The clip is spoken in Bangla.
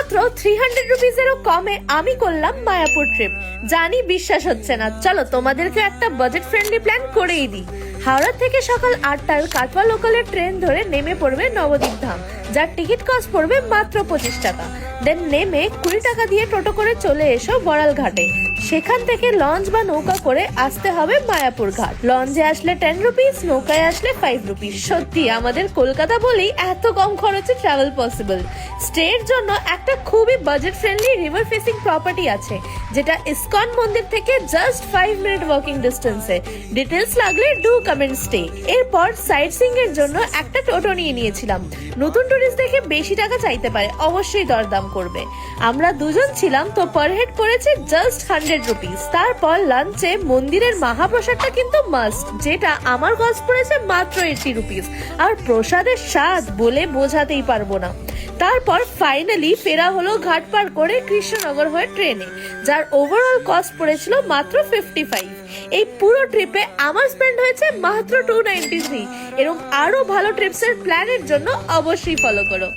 মাত্র 300 রুপিজেরও কমে আমি করলাম মায়াপুর ট্রিপ। জানি বিশ্বাস হচ্ছে না, চলো তোমাদেরকে একটা বাজেট ফ্রেন্ডলি প্ল্যান করেই দিই। হাওড়া থেকে সকাল 8টায় কাটোয়া লোকালের ট্রেন ধরে নেমে পড়বে নবদ্বীপ ধাম, যার টিকিট কস্ট পড়বে মাত্র 25 টাকা। দেন নেমে 20 টাকা দিয়ে টোটো করে চলে এসো বড়াল ঘাটে। সেখান থেকে লঞ্চ বা নৌকা করে আসতে হবে মায়াপুর ঘাট। লঞ্চে আসলে 10 রুপিস, নৌকায় আসলে 5 রুপিস। সত্যি আমাদের কলকাতা বলেই এত কম খরচে ট্রাভেল পসিবল। স্টে এর জন্য একটা খুবই budget friendly river facing property আছে, যেটা ইসকন মন্দির থেকে জাস্ট 5 মিনিট ওয়াকিং ডিস্টেন্সে। ডিটেলস লাগলে ডু কমেন্ট স্টে। এরপর সাইট সিইং এর জন্য একটা টোটো নিয়ে নিয়েছিলাম। নতুন টুরিস্ট দেখে বেশি টাকা চাইতে পারে, অবশ্যই দরদাম করবে। আমরা দুজন ছিলাম, তো পার হেড পড়েছে জাস্ট 100 রুপিস। তারপর লাঞ্চে মন্দিরের মহাপ্রসাদটা কিন্তু মাস্ট, যেটা আমার কস্ট পড়েছে মাত্র 80 রুপিস। আর প্রসাদের স্বাদ বলে বোঝাতেই পারবো না। তারপর ফাইনালি ফেরা হলো ঘাট পার করে কৃষ্ণনগর হয়ে ট্রেনে, যার ওভারঅল কস্ট পড়েছিল মাত্র 55। এই পুরো ট্রিপে আমার স্পেন্ড হয়েছে মাত্র 293। এরকম আরো ভালো ট্রিপসের প্ল্যানের জন্য অবশ্যই ফলো করো।